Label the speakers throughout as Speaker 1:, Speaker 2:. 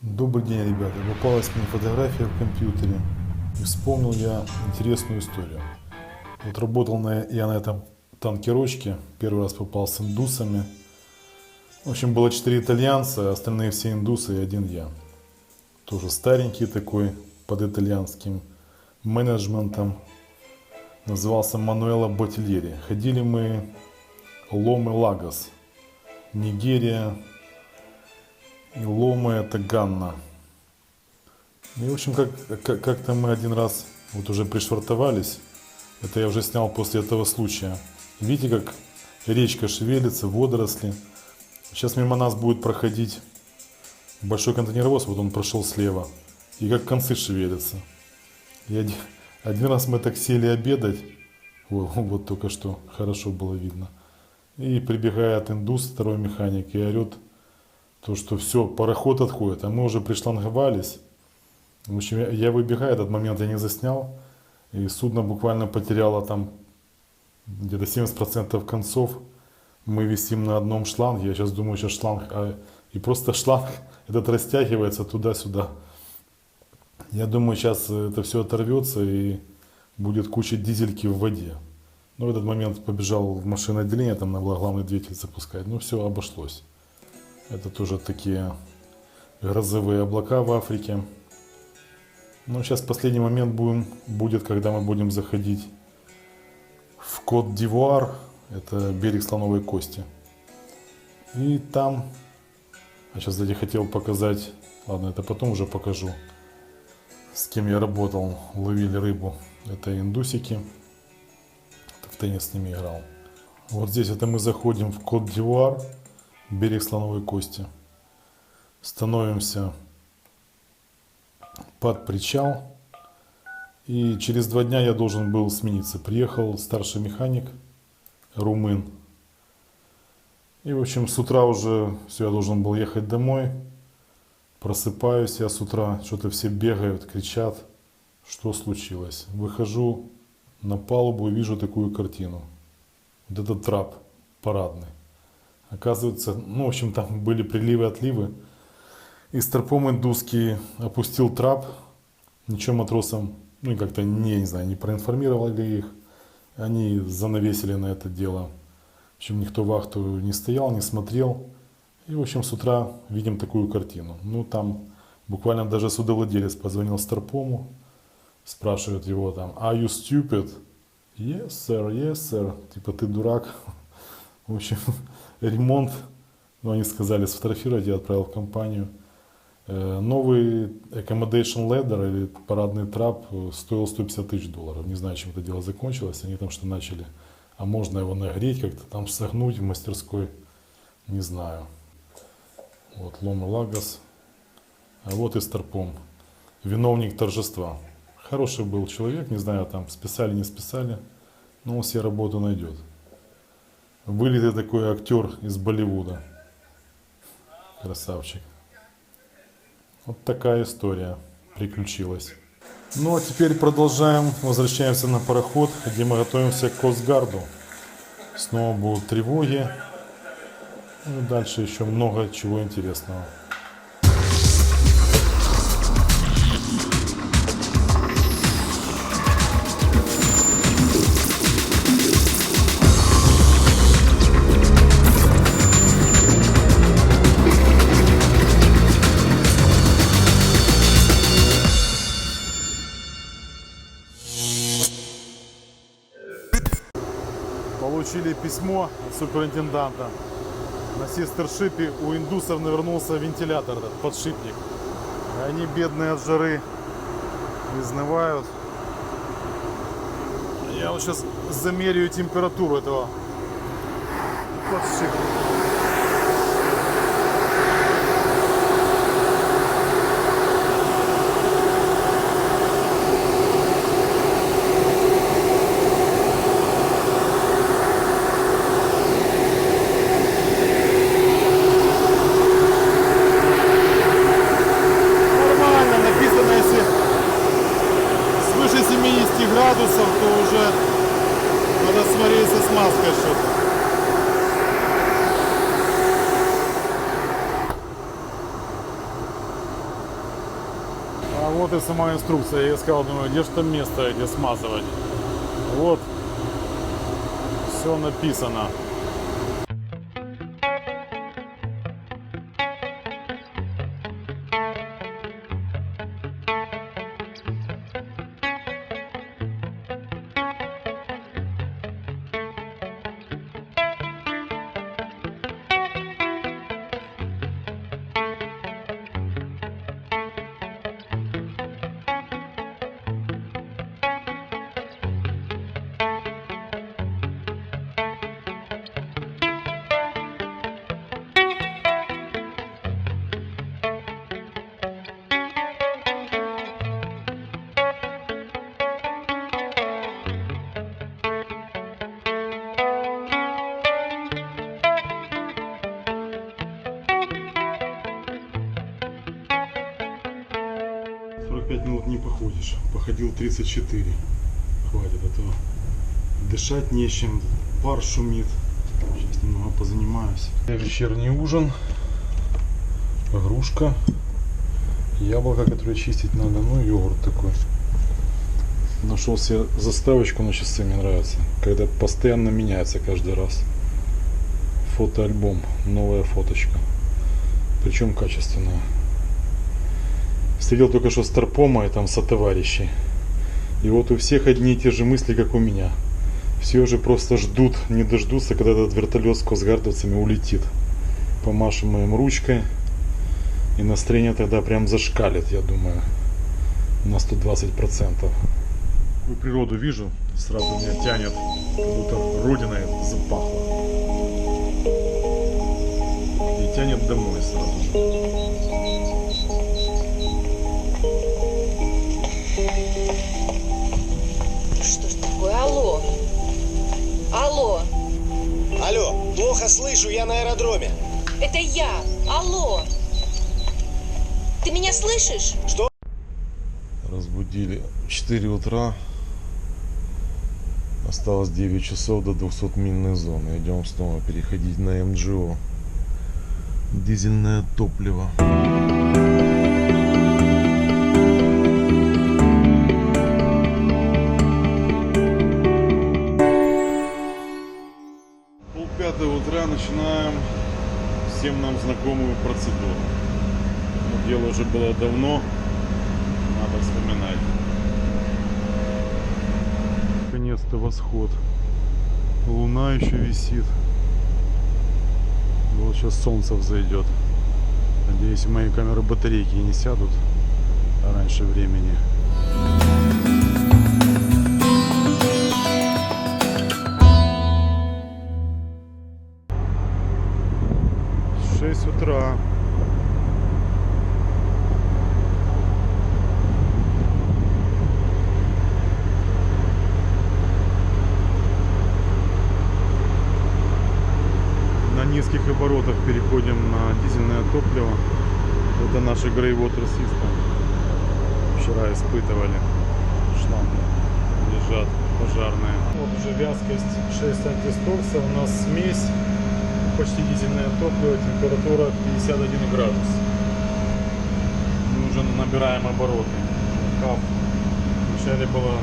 Speaker 1: Добрый день, ребята. Попалась мне фотография в компьютере. И вспомнил я интересную историю. Вот работал я на этом танкерочке. Первый раз попал с индусами. В общем, было 4 итальянца, остальные все индусы и один я. Тоже старенький такой, под итальянским менеджментом. Назывался Мануэло Ботильери. Ходили мы Ломе-Лагос, Нигерия. И Ломе это Ганна. И в общем, как-то мы один раз вот уже пришвартовались. Это я уже снял после этого случая. Видите, как речка шевелится, водоросли. Сейчас мимо нас будет проходить большой контейнеровоз, вот он прошел слева. И как концы шевелятся. И один раз мы так сели обедать, вот только что хорошо было видно. И прибегает индус, второй механик, и орет, то, что все, пароход отходит, а мы уже пришланговались. В общем, я выбегаю, этот момент я не заснял, и судно буквально потеряло там где-то 70% концов. Мы висим на одном шланге, я сейчас думаю, сейчас шланг, и просто шланг этот растягивается туда-сюда. Я думаю, сейчас это все оторвется и будет куча дизельки в воде. Но в этот момент побежал в машинное отделение, там надо было главный двигатель запускать, но все обошлось. Это тоже такие грозовые облака в Африке. Но сейчас последний момент будет, когда мы будем заходить в Кот-д'Ивуар. Это берег Слоновой Кости. И там, сейчас, кстати, хотел показать, ладно, это потом уже покажу, с кем я работал, ловили рыбу. Это индусики, в теннис с ними играл. Вот здесь это мы заходим в Кот-д'Ивуар. Берег Слоновой Кости. Становимся под причал. И через 2 дня я должен был смениться. Приехал старший механик, румын. И в общем с утра уже все, я должен был ехать домой. Просыпаюсь я с утра, что-то все бегают, кричат, что случилось. Выхожу на палубу и вижу такую картину. Вот этот трап парадный. Оказывается, ну, в общем, там были приливы, отливы. И старпом индусский опустил трап. Ничего матросам, ну, как-то, не знаю, не проинформировали их. Они занавесили на это дело. В общем, никто вахту не стоял, не смотрел. И, в общем, с утра видим такую картину. Ну, там буквально даже судовладелец позвонил старпому. Спрашивает его там, are you stupid? Yes, sir. Типа, ты дурак. В общем, ремонт, ну, они сказали, сфотографировать, я отправил в компанию. Новый accommodation ladder или парадный трап стоил $150 тысяч. Не знаю, чем это дело закончилось. Они там что начали, а можно его нагреть, как-то там согнуть в мастерской, не знаю. Вот Ломе-Лагос. А вот и старпом, виновник торжества. Хороший был человек, не знаю, там списали, не списали, но он себе работу найдет. Вылитый такой актер из Болливуда. Красавчик. Вот такая история приключилась. Ну а теперь продолжаем, возвращаемся на пароход, где мы готовимся к Костгарду. Снова будут тревоги. Ну и дальше еще много чего интересного. Получили письмо от суперинтенданта. На сестершипе у индусов навернулся вентилятор, этот подшипник. И они, бедные от жары, изнывают. Я вот сейчас замеряю температуру этого подшипника. Градусов, то уже надо смотреться с маской что-то. А вот и сама инструкция. Я искал, думаю, где же там место, где смазывать. Вот. Все написано. Минут не походишь. Походил 34. Хватит, а то дышать нечем, пар шумит. Сейчас немного позанимаюсь. Вечерний ужин. Грушка. Яблоко, которое чистить надо. Ну, йогурт такой. Нашел себе заставочку на часы, мне нравится. Когда постоянно меняется каждый раз. Фотоальбом. Новая фоточка. Причем качественная. Встретил только что Старпома и там сотоварищей. И вот у всех одни и те же мысли, как у меня. Все уже просто ждут, не дождутся, когда этот вертолет с косгардовцами улетит. Помашем им ручкой. И настроение тогда прям зашкалит, я думаю. На 120%. Такую природу вижу, сразу меня тянет, как будто родиной запахло. И тянет домой сразу же.
Speaker 2: Что ж такое? Алло? Алло?
Speaker 3: Алло, плохо слышу, я на аэродроме.
Speaker 2: Это я. Алло? Ты меня слышишь?
Speaker 3: Что?
Speaker 4: Разбудили в 4 утра. Осталось 9 часов до 200-мильной зоны. Идем снова переходить на МГО. Дизельное топливо.
Speaker 1: Пятого утра начинаем всем нам знакомую процедуру. Но дело уже было давно, надо вспоминать. Наконец-то восход. Луна еще висит. Вот сейчас солнце взойдет. Надеюсь, мои камеры батарейки не сядут раньше времени. 6 утра. На низких оборотах переходим на дизельное топливо. Это наши Greywater System. Вчера испытывали. Шланги лежат пожарные. Вот уже вязкость 6 антистокса. У нас смесь. Почти дизельное топливо, температура 51 градус. Мы уже набираем обороты. Кап вначале было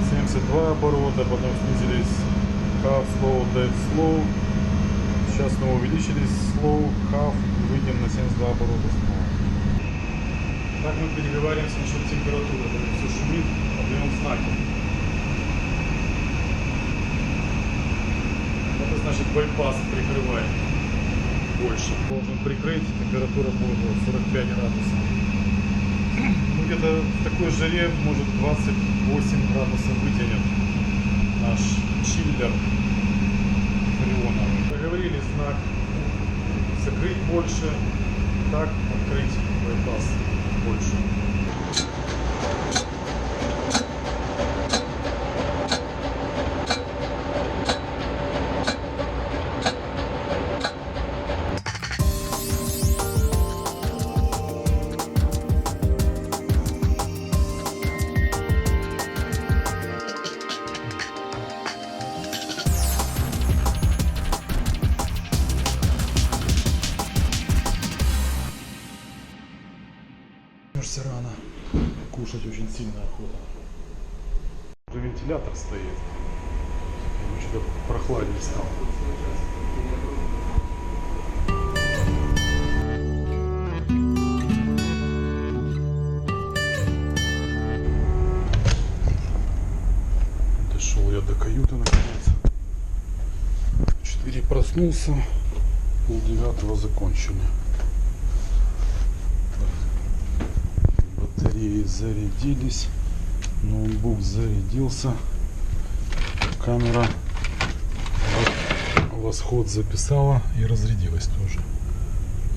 Speaker 1: 72 оборота, потом снизились half, slow, dead, slow. Сейчас снова увеличились slow, half, выйдем на 72 оборота снова. Так мы переговариваемся насчет температуры, когда все шумит, отдаем знаки. Это значит байпас прикрывает больше. Должен прикрыть, температура будет 45 градусов. Ну, где-то в такой жаре может 28 градусов вытянет наш чиллер фреоновый. Договорились знак закрыть больше, так открыть байпас больше. Все рано. Кушать очень сильная охота. Уже вентилятор стоит. Что-то прохладнее стало. Дошел я до каюты наконец. 4 проснулся, 8:30 закончили. Батареи зарядились, ноутбук зарядился, камера восход записала и разрядилась тоже.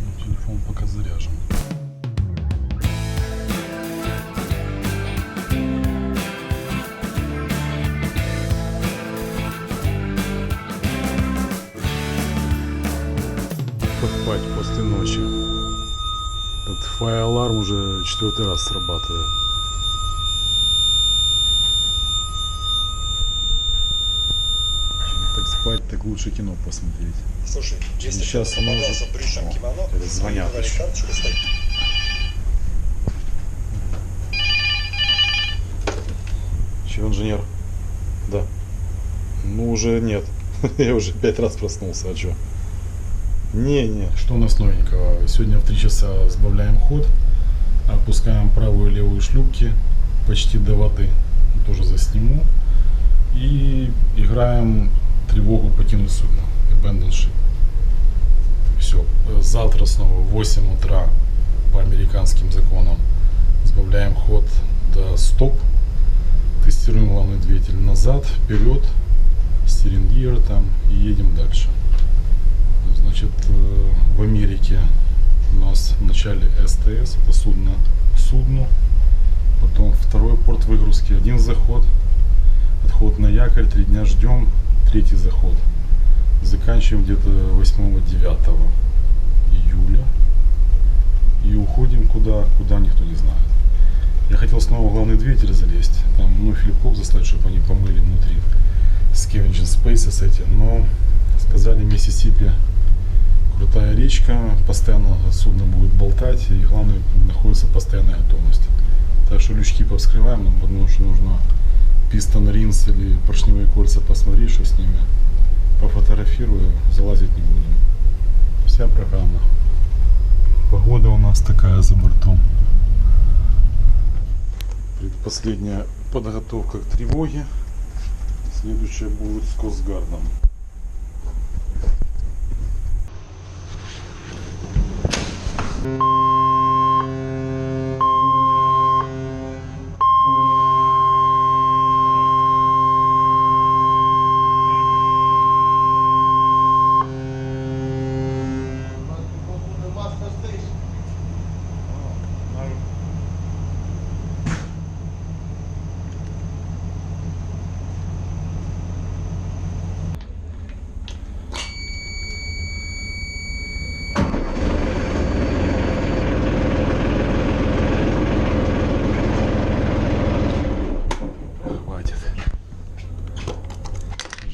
Speaker 1: Но телефон пока заряжен. Поспать после ночи. Этот фай-аларм уже 4-й раз срабатывает. Чем так спать, так лучше кино посмотреть.
Speaker 3: Слушай, если
Speaker 1: Сейчас
Speaker 3: кто-то
Speaker 1: оно уже-
Speaker 3: попадался в брюшном кимоно,
Speaker 1: это звонят
Speaker 3: говори
Speaker 1: еще.
Speaker 3: карточку, стой.
Speaker 1: Чего, инженер? Да. Ну уже нет. Я уже 5 раз проснулся, а чё? Не. Что у нас новенького? Сегодня в 3 часа сбавляем ход, опускаем правую и левую шлюпки почти до воды. Тоже засниму. И играем тревогу покинуть судно. Abandon ship. Все. Завтра снова в 8 утра по американским законам сбавляем ход до стоп. Тестируем главный двигатель назад, вперед, steering gear там и едем дальше. Значит, в Америке у нас в начале СТС, это судно к судну, потом второй порт выгрузки, 1 заход, отход на якорь, 3 дня ждем, 3-й заход. Заканчиваем где-то 8-9 июля и уходим куда никто не знает. Я хотел снова в главный двигатель залезть, там, филипков заслать, чтобы они помыли внутри Scavenging Spaces эти, но сказали, Миссисипи крутая речка, постоянно судно будет болтать, и главное, находится постоянная готовность. Так что лючки повскрываем, потому что нужно пистон ринс или поршневые кольца посмотреть, что с ними. Пофотографирую, залазить не будем. Вся программа. Погода у нас такая за бортом. Предпоследняя подготовка к тревоге. Следующая будет с Костгардом.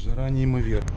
Speaker 1: Жара неимоверная.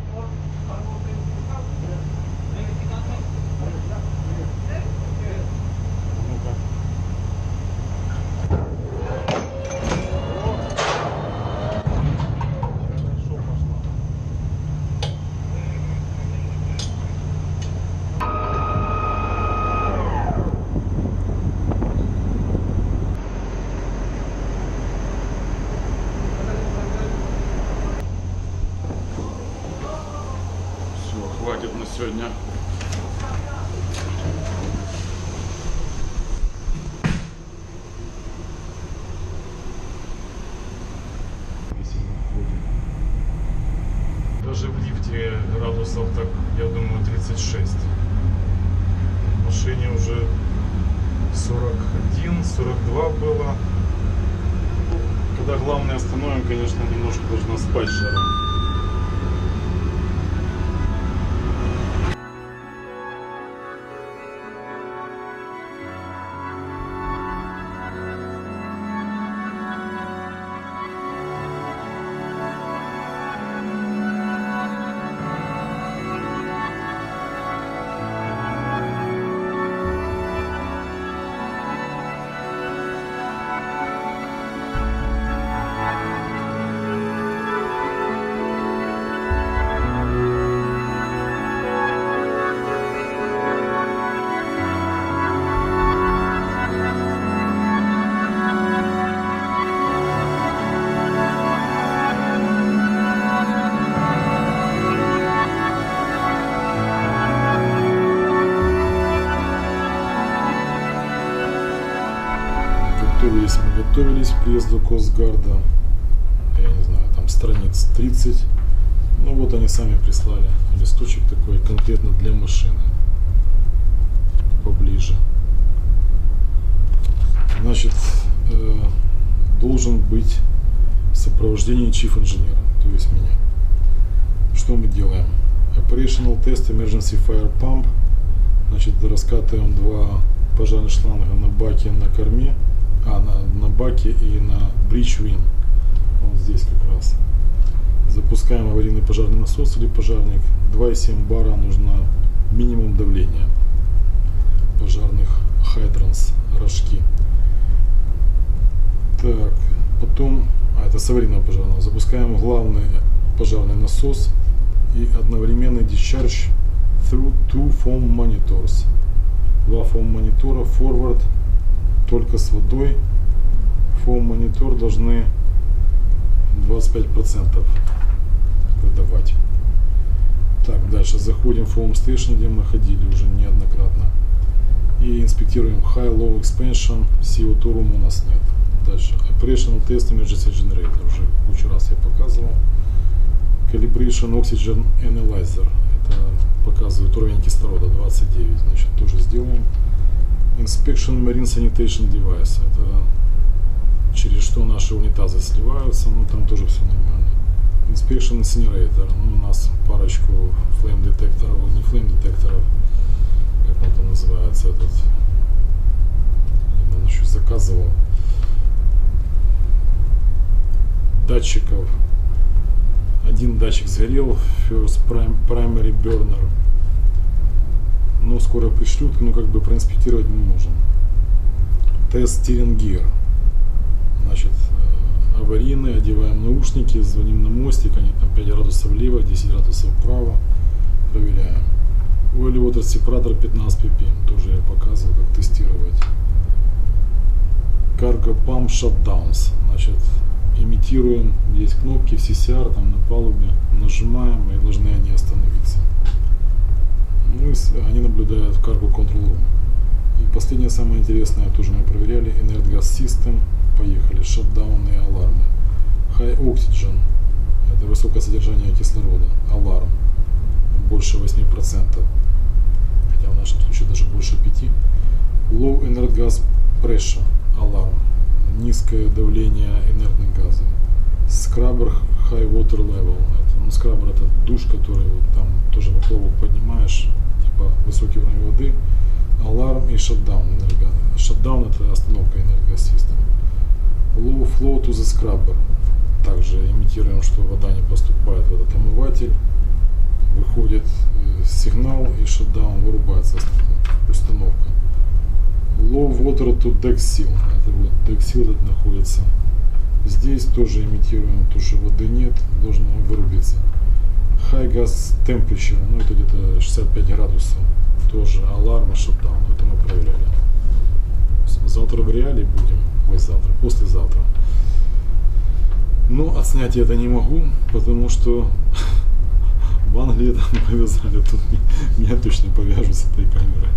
Speaker 1: Все, хватит на сегодня. Даже в лифте градусов так, я думаю, 36. В машине уже 41-42 было. Когда главное остановим, конечно, немножко должна спать жара. готовились к приезду Костгарда. Я не знаю, там страниц 30. Ну вот они сами прислали листочек такой конкретно для машины. Поближе. Значит, должен быть в сопровождении чиф-инженера, то есть меня. Что мы делаем? Operational Test Emergency Fire Pump. Значит, раскатываем два пожарных шланга на баке на корме, на баке и на bridge wing. Вот здесь как раз. Запускаем аварийный пожарный насос или пожарник. 2,7 бара нужно минимум давления пожарных hydrants, рожки. Так, потом, это с аварийного пожарного. Запускаем главный пожарный насос и одновременный discharge through two foam monitors. Два foam монитора forward только с водой. Foam монитор должны 25% выдавать. Так, дальше заходим в foam station, где мы ходили уже неоднократно. И инспектируем high, low expansion. CO2 room у нас нет. Дальше. Operational Test Emergency Generator. Уже кучу раз я показывал. Calibration Oxygen Analyzer. Это показывает уровень кислорода 29. Значит, тоже сделаем. Inspection Marine Sanitation Device. Это через что наши унитазы сливаются. Но там тоже все нормально. Inspection Incinerator. Ну, у нас парочку flame детекторов, не flame детекторов. Как он там называется этот? Я еще заказывал. Датчиков. Один датчик сгорел, First Primary Burner. Но скоро пришлют, но как бы проинспектировать мы можем. Тест Steering Gear. Значит, аварийный, одеваем наушники, звоним на мостик, они там 5 градусов влево, 10 градусов вправо. Проверяем. Oil Water Separator 15 ppm. Тоже я показывал, как тестировать. Cargo Pump Shutdowns. Значит, имитируем, есть кнопки в CCR, там на палубе, нажимаем и должны они остановиться. Ну и они наблюдают в Cargo Control Room. И последнее, самое интересное, тоже мы проверяли, Inert Gas System, поехали, шатдауны и алармы. High Oxygen, это высокое содержание кислорода, аларм, больше 8%, хотя в нашем случае даже больше 5%. Low Inert Gas Pressure, аларм, низкое давление инертных газов. Скраббер High Water Level. Скраббер это душ, который вот там тоже поплавок поднимаешь, типа высокий уровень воды. Аларм и шатдаун. Шатдаун это остановка энергосистемы. Low Flow to the Scrubber. Также имитируем, что вода не поступает в этот омыватель. Выходит сигнал и шатдаун, вырубается установка. Low Water to Deck Seal. Это вот Deck Seal этот находится. Здесь тоже имитируем то, что воды нет, должно вырубиться. High Gas Temperature, ну это где-то 65 градусов. Тоже аларм и шатдаун. Это мы проверяли. Завтра в реале будем. Ой, завтра, послезавтра. Но отснять я это не могу, потому что в Англии там повязали. Тут меня точно повяжут с этой камерой.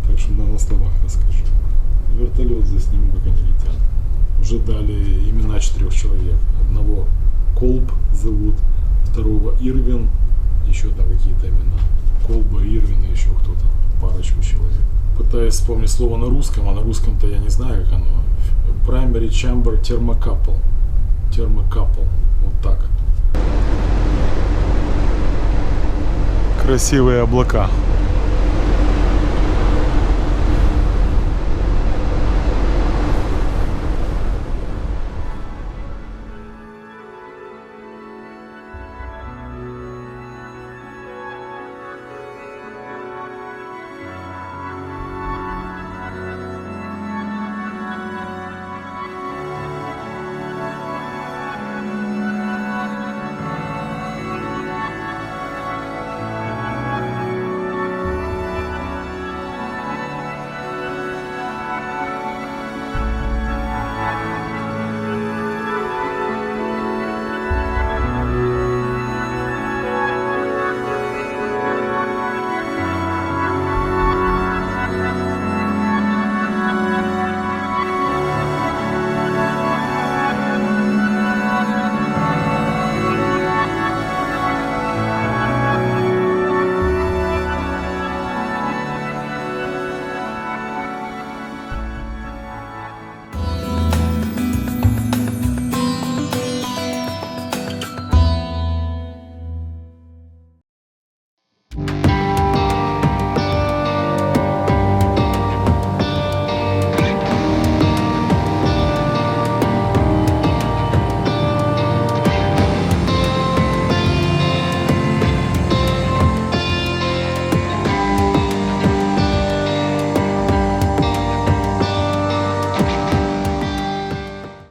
Speaker 1: Так что на словах расскажу. Вертолет засниму, как они летят. Уже дали имена 4 человек. Одного Колб зовут, второго Ирвин, еще там какие-то имена. Колба, Ирвин и еще кто-то. Парочку человек. Пытаюсь вспомнить слово на русском, а на русском-то я не знаю, как оно. Primary Chamber Thermocouple. Thermocouple. Вот так. Красивые облака.